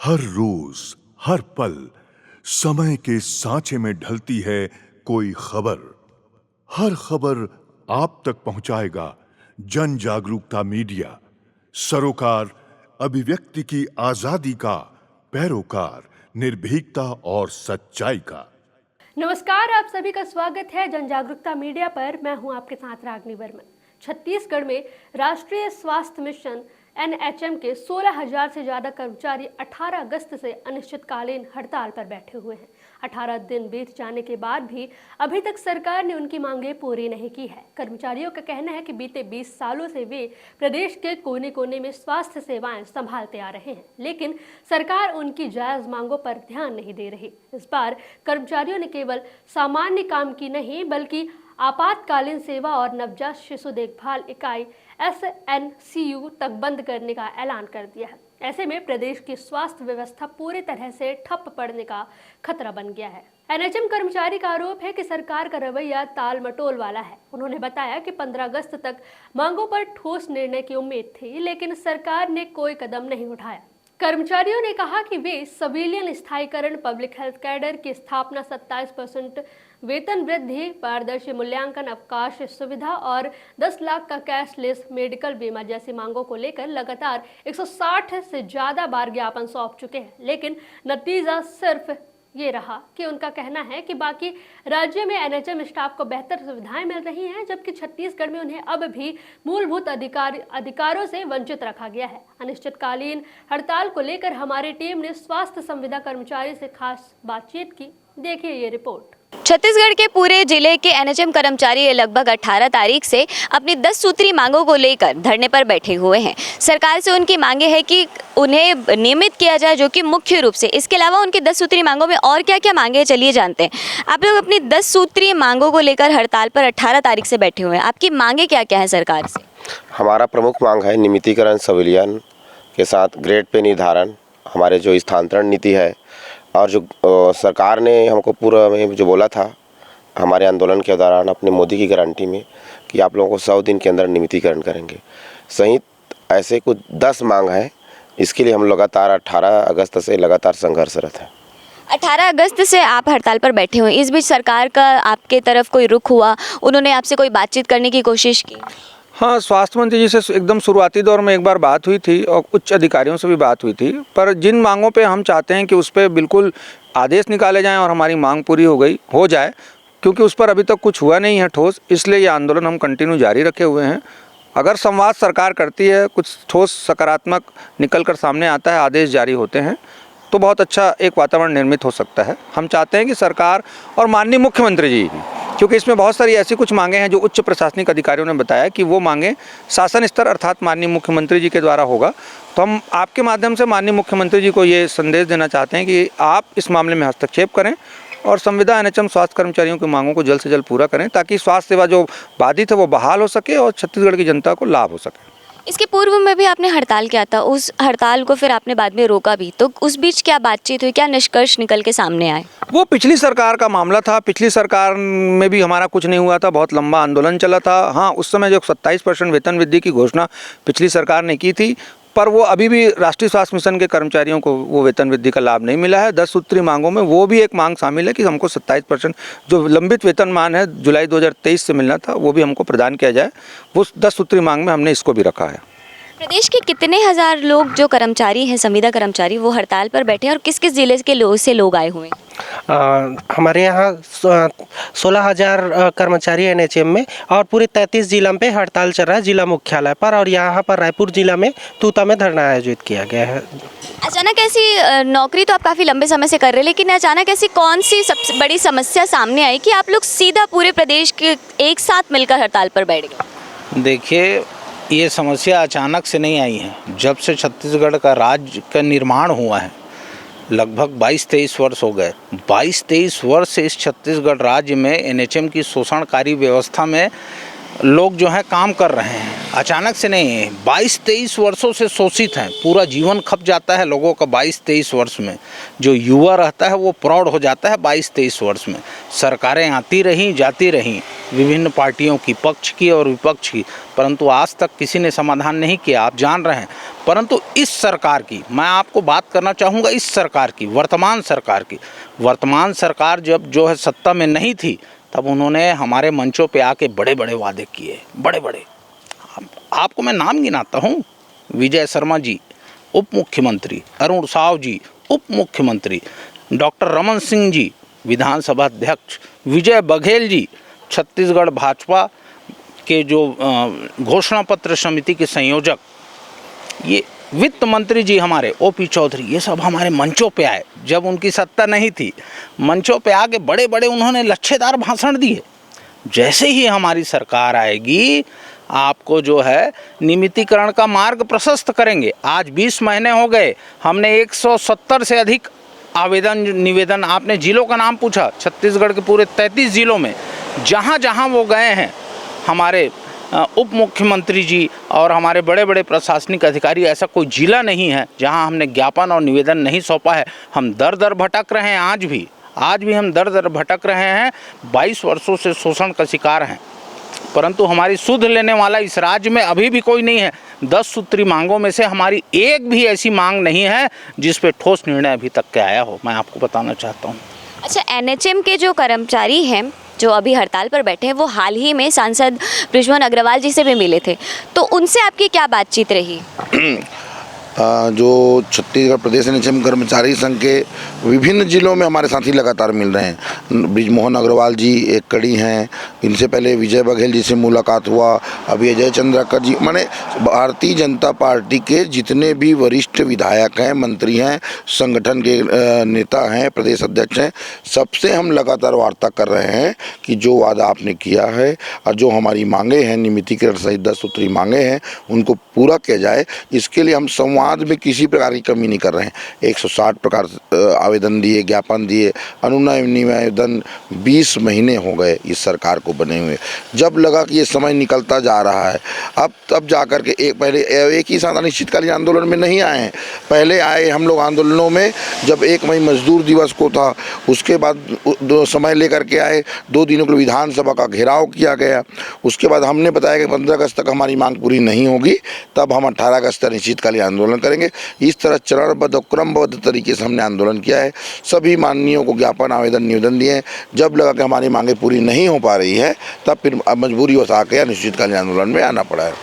हर रोज हर पल समय के सांचे में ढलती है कोई खबर। हर खबर आप तक पहुंचाएगा जन जागरूकता मीडिया, सरोकार अभिव्यक्ति की आजादी का पैरोकार, निर्भीकता और सच्चाई का। नमस्कार, आप सभी का स्वागत है जन जागरूकता मीडिया पर। मैं हूं आपके साथ रागनी वर्मन। छत्तीसगढ़ में राष्ट्रीय स्वास्थ्य मिशन NHM के 16,000 से ज्यादा कर्मचारी 18 अगस्त से अनिश्चितकालीन हड़ताल पर बैठे हुए हैं। 18 दिन बीत जाने के बाद भी अभी तक सरकार ने उनकी मांगें पूरी नहीं की है। कर्मचारियों का कहना है कि बीते 20 सालों से वे प्रदेश के कोने कोने में स्वास्थ्य सेवाएं संभालते आ रहे हैं, लेकिन सरकार उनकी जायज मांगों पर ध्यान नहीं दे रही। इस बार कर्मचारियों ने केवल सामान्य काम की नहीं बल्कि आपातकालीन सेवा और नवजात शिशु देखभाल इकाई SNCU तक बंद करने का ऐलान कर दिया है। ऐसे में प्रदेश की स्वास्थ्य व्यवस्था पूरी तरह से ठप पड़ने का खतरा बन गया है। NHM कर्मचारी का आरोप है कि सरकार का रवैया ताल मटोल वाला है। उन्होंने बताया कि 15 अगस्त तक मांगों पर ठोस निर्णय की उम्मीद थी, लेकिन सरकार ने कोई कदम नहीं उठाया। कर्मचारियों ने कहा कि वे सिविलियन स्थायीकरण, पब्लिक हेल्थ कैडर की स्थापना, 27% वेतन वृद्धि, पारदर्शी मूल्यांकन, अवकाश सुविधा और 10 लाख का कैशलेस मेडिकल बीमा जैसी मांगों को लेकर लगातार 160 से ज्यादा बार ज्ञापन सौंप चुके हैं, लेकिन नतीजा सिर्फ ये रहा कि उनका कहना है कि बाकी राज्य में NHM स्टाफ को बेहतर सुविधाएं मिल रही हैं, जबकि छत्तीसगढ़ में उन्हें अब भी मूलभूत अधिकारों से वंचित रखा गया है। अनिश्चितकालीन हड़ताल को लेकर हमारी टीम ने स्वास्थ्य संविदा कर्मचारी से खास बातचीत की। देखिए ये रिपोर्ट। छत्तीसगढ़ के पूरे जिले के NHM कर्मचारी लगभग 18 तारीख से अपनी 10 सूत्री मांगों को लेकर धरने पर बैठे हुए हैं। सरकार से उनकी मांगे है कि उन्हें नियमित किया जाए, जो कि मुख्य रूप से। इसके अलावा उनकी 10 सूत्री मांगों में और क्या क्या मांगे हैं, चलिए जानते हैं। आप लोग अपनी 10 सूत्री मांगों को लेकर हड़ताल पर 18 तारीख से बैठे हुए हैं। आपकी मांगे क्या क्या है सरकार से? हमारा प्रमुख मांग है नियमितीकरण, सिविलियन के साथ ग्रेड पे निर्धारण, हमारे जो स्थानांतरण नीति है, और जो सरकार ने हमको पूरा में जो बोला था हमारे आंदोलन के दौरान अपने मोदी की गारंटी में कि आप लोगों को 100 दिन के अंदर नियमितीकरण करेंगे, सहित ऐसे कुछ 10 मांग है। इसके लिए हम लगातार 18 अगस्त से लगातार संघर्षरत हैं। 18 अगस्त से आप हड़ताल पर बैठे हुए, इस बीच सरकार का आपके तरफ कोई रुख हुआ? उन्होंने आपसे कोई बातचीत करने की कोशिश की? हाँ, स्वास्थ्य मंत्री जी से एकदम शुरुआती दौर में एक बार बात हुई थी और उच्च अधिकारियों से भी बात हुई थी, पर जिन मांगों पे हम चाहते हैं कि उस पर बिल्कुल आदेश निकाले जाएं और हमारी मांग पूरी हो जाए, क्योंकि उस पर अभी तक कुछ हुआ नहीं है ठोस, इसलिए ये आंदोलन हम कंटिन्यू जारी रखे हुए हैं। अगर संवाद सरकार करती है, कुछ ठोस सकारात्मक निकल कर सामने आता है, आदेश जारी होते हैं, तो बहुत अच्छा एक वातावरण निर्मित हो सकता है। हम चाहते हैं कि सरकार और माननीय मुख्यमंत्री जी, क्योंकि इसमें बहुत सारी ऐसी कुछ मांगे हैं जो उच्च प्रशासनिक अधिकारियों ने बताया कि वो मांगे शासन स्तर अर्थात माननीय मुख्यमंत्री जी के द्वारा होगा। तो हम आपके माध्यम से माननीय मुख्यमंत्री जी को ये संदेश देना चाहते हैं कि आप इस मामले में हस्तक्षेप करें और संविदा NHM स्वास्थ्य कर्मचारियों की मांगों को जल्द से जल्द पूरा करें, ताकि स्वास्थ्य सेवा जो बाधित है वो बहाल हो सके और छत्तीसगढ़ की जनता को लाभ हो सके। इसके पूर्व में भी आपने हड़ताल किया था, उस हड़ताल को फिर आपने बाद में रोका भी, तो उस बीच क्या बातचीत हुई, क्या निष्कर्ष निकल के सामने आए? वो पिछली सरकार का मामला था। पिछली सरकार में भी हमारा कुछ नहीं हुआ था, बहुत लंबा आंदोलन चला था। हाँ, उस समय जो 27% वेतन वृद्धि की घोषणा पिछली सरकार ने की थी, पर वो अभी भी राष्ट्रीय स्वास्थ्य मिशन के कर्मचारियों को वो वेतन वृद्धि का लाभ नहीं मिला है। 10 सूत्री मांगों में वो भी एक मांग शामिल है कि हमको 27% जो लंबित वेतनमान है जुलाई 2023 से मिलना था, वो भी हमको प्रदान किया जाए। वो 10 सूत्री मांग में हमने इसको भी रखा है। प्रदेश के कितने हजार लोग जो कर्मचारी हैं, संविदा कर्मचारी, वो हड़ताल पर बैठे हैं और किस किस जिले के लोग आए हुए हैं? हमारे यहाँ 16,000 कर्मचारी NHM में और पूरे 33 जिला में हड़ताल चल रहा है जिला मुख्यालय पर, और यहाँ पर रायपुर जिला में तूता में धरना आयोजित किया गया है। अचानक ऐसी नौकरी तो आप काफ़ी लंबे समय से कर रहे हैं, लेकिन अचानक ऐसी कौन सी सबसे बड़ी समस्या सामने आई कि आप लोग सीधा पूरे प्रदेश के एक साथ मिलकर हड़ताल पर बैठ गए? देखिए, ये समस्या अचानक से नहीं आई है। जब से छत्तीसगढ़ का राज्य का निर्माण हुआ है, लगभग 22-23 वर्ष हो गए। 22-23 वर्ष से इस छत्तीसगढ़ राज्य में NHM की शोषणकारी व्यवस्था में लोग जो हैं काम कर रहे हैं। अचानक से नहीं है, 22-23 वर्षों से शोषित हैं। पूरा जीवन खप जाता है लोगों का 22-23 वर्ष में। जो युवा रहता है वो प्रौढ़ हो जाता है 22-23 वर्ष में। सरकारें आती रहीं जाती रहीं, विभिन्न पार्टियों की, पक्ष की और विपक्ष की, परंतु आज तक किसी ने समाधान नहीं किया, आप जान रहे हैं। परंतु इस सरकार की, मैं आपको बात करना चाहूँगा इस सरकार की, वर्तमान सरकार की। वर्तमान सरकार जब जो है सत्ता में नहीं थी, तब उन्होंने हमारे मंचों पे आके बड़े बड़े वादे किए, बड़े बड़े। आपको मैं नाम गिनाता हूँ, विजय शर्मा जी उप मुख्यमंत्री, अरुण साव जी उप मुख्यमंत्री, डॉक्टर रमन सिंह जी विधानसभा अध्यक्ष, विजय बघेल जी छत्तीसगढ़ भाजपा के जो घोषणा पत्र समिति के संयोजक, ये वित्त मंत्री जी हमारे ओपी चौधरी, ये सब हमारे मंचों पे आए जब उनकी सत्ता नहीं थी। मंचों पे आके बड़े बड़े उन्होंने लच्छेदार भाषण दिए। जैसे ही हमारी सरकार आएगी, आपको जो है नियमितीकरण का मार्ग प्रशस्त करेंगे। आज 20 महीने हो गए, हमने 170 से अधिक आवेदन निवेदन, आपने जिलों का नाम पूछा, छत्तीसगढ़ के पूरे 33 जिलों में जहाँ जहाँ वो गए हैं हमारे उप मुख्यमंत्री जी और हमारे बड़े बड़े प्रशासनिक अधिकारी, ऐसा कोई जिला नहीं है जहाँ हमने ज्ञापन और निवेदन नहीं सौंपा है। हम दर दर भटक रहे हैं, आज भी हम दर दर भटक रहे हैं। 22 वर्षों से शोषण का शिकार हैं, परंतु हमारी सुध लेने वाला इस राज्य में अभी भी कोई नहीं है। 10 सूत्री मांगों में से हमारी एक भी ऐसी मांग नहीं है जिस पे ठोस निर्णय अभी तक के आया हो, मैं आपको बताना चाहता हूँ। अच्छा, एनएचएम के जो कर्मचारी हैं जो अभी हड़ताल पर बैठे हैं, वो हाल ही में सांसद बृजमोहन अग्रवाल जी से भी मिले थे, तो उनसे आपकी क्या बातचीत रही? जो छत्तीसगढ़ प्रदेश एनएचएम कर्मचारी संघ के विभिन्न जिलों में हमारे साथी लगातार मिल रहे हैं। बृजमोहन अग्रवाल जी एक कड़ी हैं, इनसे पहले विजय बघेल जी से मुलाकात हुआ, अभी अजय चंद्राकर जी, माने भारतीय जनता पार्टी के जितने भी वरिष्ठ विधायक हैं, मंत्री हैं, संगठन के नेता हैं, प्रदेश अध्यक्ष हैं, सबसे हम लगातार वार्ता कर रहे हैं कि जो वादा आपने किया है और जो हमारी मांगे हैं, नियमितीकरण सहित 10 सूत्री मांगे हैं, उनको पूरा किया जाए। इसके लिए हम संवाद में किसी प्रकार की कमी नहीं कर रहे हैं। 160 प्रकार आवेदन दिए, ज्ञापन दिए, अनुनय निवेदन 20 महीने हो गए इस सरकार को बने हुए। जब लगा कि ये समय निकलता जा रहा है, अब जा कर के पहले एक ही साथ अनिश्चितकालीन आंदोलन में नहीं आए हैं। पहले आए हम लोग आंदोलनों में जब 1 मई मजदूर दिवस को था, उसके बाद समय लेकर के आए, 2 दिनों के लिए विधानसभा का घेराव किया गया। उसके बाद हमने बताया कि 15 अगस्त तक हमारी मांग पूरी नहीं होगी, तब हम 18 अगस्त तक अनिश्चितकालीन आंदोलन करेंगे। इस तरह चरणबद्ध और क्रमबद्ध तरीके से हमने आंदोलन किया है। सभी माननीयों को ज्ञापन, आवेदन, निवेदन दिए हैं। जब लगा कि हमारी मांगें पूरी नहीं हो पा रही है, तब फिर मजबूरीवश आके अनिश्चितकालीन आंदोलन में आना पड़ा है।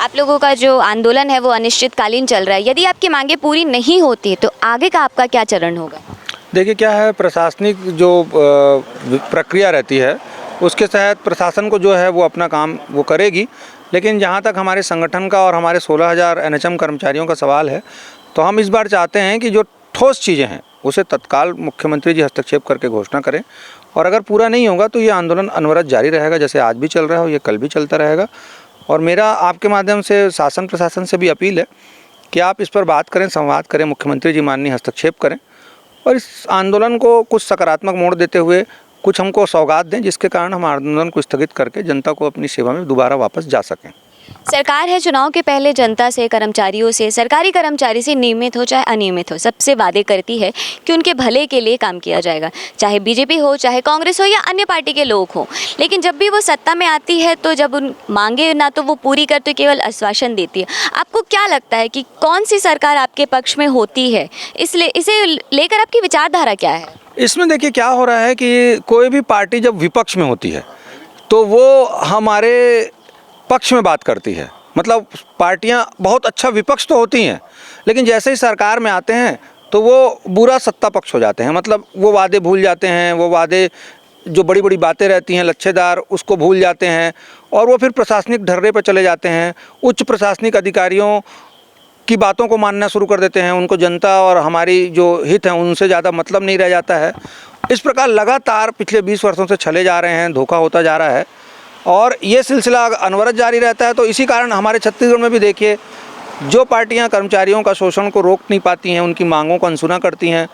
आप लोगों का जो आंदोलन है वो अनिश्चितकालीन चल रहा है। यदि आपकी मांगें पूरी नहीं होती तो आगे का आपका क्या चरण होगा? देखिए, क्या है, प्रशासनिक जो प्रक्रिया रहती है उसके तहत प्रशासन को जो है वो अपना काम वो करेगी। लेकिन जहाँ तक हमारे संगठन का और हमारे 16,000 एनएचएम कर्मचारियों का सवाल है, तो हम इस बार चाहते हैं कि जो ठोस चीज़ें हैं उसे तत्काल मुख्यमंत्री जी हस्तक्षेप करके घोषणा करें, और अगर पूरा नहीं होगा तो ये आंदोलन अनवरत जारी रहेगा, जैसे आज भी चल रहा है, ये कल भी चलता रहेगा। और मेरा आपके माध्यम से शासन प्रशासन से भी अपील है कि आप इस पर बात करें, संवाद करें, मुख्यमंत्री जी माननीय हस्तक्षेप करें और इस आंदोलन को कुछ सकारात्मक मोड़ देते हुए कुछ हमको सौगात दें, जिसके कारण हम आंदोलन को स्थगित करके जनता को अपनी सेवा में दोबारा वापस जा सकें। सरकार है चुनाव के पहले जनता से, कर्मचारियों से, सरकारी कर्मचारी से नियमित हो चाहे अनियमित हो, सबसे वादे करती है कि उनके भले के लिए काम किया जाएगा, चाहे बीजेपी हो, चाहे कांग्रेस हो या अन्य पार्टी के लोग हों। लेकिन जब भी वो सत्ता में आती है तो जब उन मांगे ना तो वो पूरी करते, केवल आश्वासन देती है। आपको क्या लगता है कि कौन सी सरकार आपके पक्ष में होती है, इसलिए इसे लेकर आपकी विचारधारा क्या है? इसमें देखिए क्या हो रहा है कि कोई भी पार्टी जब विपक्ष में होती है तो वो हमारे पक्ष में बात करती है। मतलब पार्टियां बहुत अच्छा विपक्ष तो होती हैं, लेकिन जैसे ही सरकार में आते हैं तो वो बुरा सत्ता पक्ष हो जाते हैं। मतलब वो वादे भूल जाते हैं, वो वादे जो बड़ी बड़ी बातें रहती हैं लच्छेदार, उसको भूल जाते हैं और वो फिर प्रशासनिक ढर्रे पर चले जाते हैं। उच्च प्रशासनिक अधिकारियों की बातों को मानना शुरू कर देते हैं, उनको जनता और हमारी जो हित हैं उनसे ज़्यादा मतलब नहीं रह जाता है। इस प्रकार लगातार पिछले 20 वर्षों से चले जा रहे हैं, धोखा होता जा रहा है और ये सिलसिला अनवरत जारी रहता है। तो इसी कारण हमारे छत्तीसगढ़ में भी देखिए, जो पार्टियां कर्मचारियों का शोषण को रोक नहीं पाती हैं, उनकी मांगों को अनसुना करती हैं,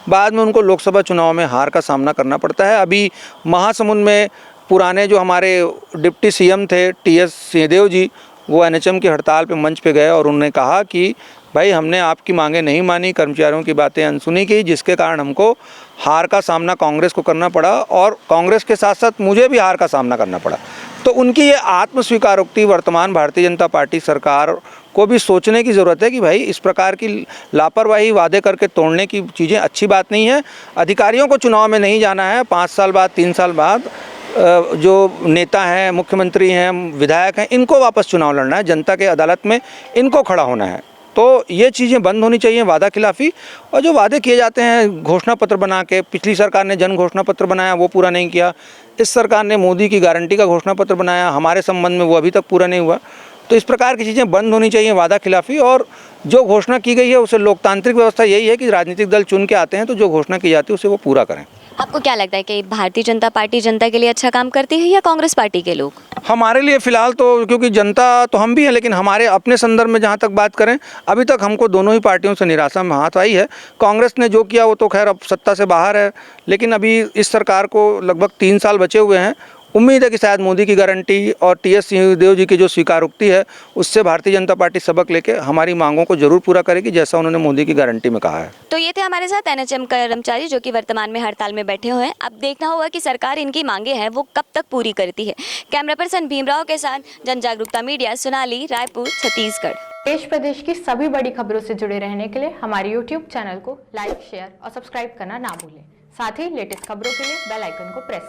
बाद में उनको लोकसभा चुनाव में हार का सामना करना पड़ता है। अभी महासमुंद में पुराने जो हमारे डिप्टी सीएम थे TS सिंहदेव जी, वो एनएचएम की हड़ताल पे मंच पे गए और उन्होंने कहा कि भाई हमने आपकी मांगे नहीं मानी, कर्मचारियों की बातें अनसुनी की, जिसके कारण हमको हार का सामना कांग्रेस को करना पड़ा और कांग्रेस के साथ साथ मुझे भी हार का सामना करना पड़ा। तो उनकी ये आत्मस्वीकारोक्ति वर्तमान भारतीय जनता पार्टी सरकार को भी सोचने की ज़रूरत है कि भाई इस प्रकार की लापरवाही, वादे करके तोड़ने की चीज़ें अच्छी बात नहीं है। अधिकारियों को चुनाव में नहीं जाना है, 5 साल बाद 3 साल बाद जो नेता हैं, मुख्यमंत्री हैं, विधायक हैं, इनको वापस चुनाव लड़ना है, जनता के अदालत में इनको खड़ा होना है। तो ये चीज़ें बंद होनी चाहिए, वादा खिलाफ़ी। और जो वादे किए जाते हैं घोषणा पत्र बना के, पिछली सरकार ने जन घोषणा पत्र बनाया, वो पूरा नहीं किया। इस सरकार ने मोदी की गारंटी का घोषणा पत्र बनाया, हमारे संबंध में वो अभी तक पूरा नहीं हुआ। तो इस प्रकार की चीज़ें बंद होनी चाहिए, वादा खिलाफ़ी। और जो घोषणा की गई है उसे, लोकतांत्रिक व्यवस्था यही है कि राजनीतिक दल चुन के आते हैं तो जो घोषणा की जाती है उसे वो पूरा करें। आपको क्या लगता है कि भारतीय जनता पार्टी जनता के लिए अच्छा काम करती है या कांग्रेस पार्टी के लोग? हमारे लिए फ़िलहाल तो, क्योंकि जनता तो हम भी हैं, लेकिन हमारे अपने संदर्भ में जहाँ तक बात करें, अभी तक हमको दोनों ही पार्टियों से निराशा में हाथ आई है। कांग्रेस ने जो किया वो तो खैर अब सत्ता से बाहर है, लेकिन अभी इस सरकार को लगभग 3 साल बचे हुए हैं। उम्मीद है कि शायद मोदी की गारंटी और टी.एस. सिंहदेव जी की जो स्वीकारोक्ति है उससे भारतीय जनता पार्टी सबक लेके हमारी मांगों को जरूर पूरा करेगी, जैसा उन्होंने मोदी की गारंटी में कहा है। तो ये थे हमारे साथ एनएचएम कर्मचारी जो कि वर्तमान में हड़ताल में बैठे हुए हैं। अब देखना होगा कि सरकार इनकी मांगे हैं वो कब तक पूरी करती है। कैमरा पर्सन भीमराव के साथ जन जागरूकता मीडिया, सोनाली, रायपुर, छत्तीसगढ़। देश प्रदेश की सभी बड़ी खबरों से जुड़े रहने के लिए हमारे YouTube चैनल को लाइक, शेयर और सब्सक्राइब करना ना भूलें। साथ ही लेटेस्ट खबरों के लिए बेल आइकन को प्रेस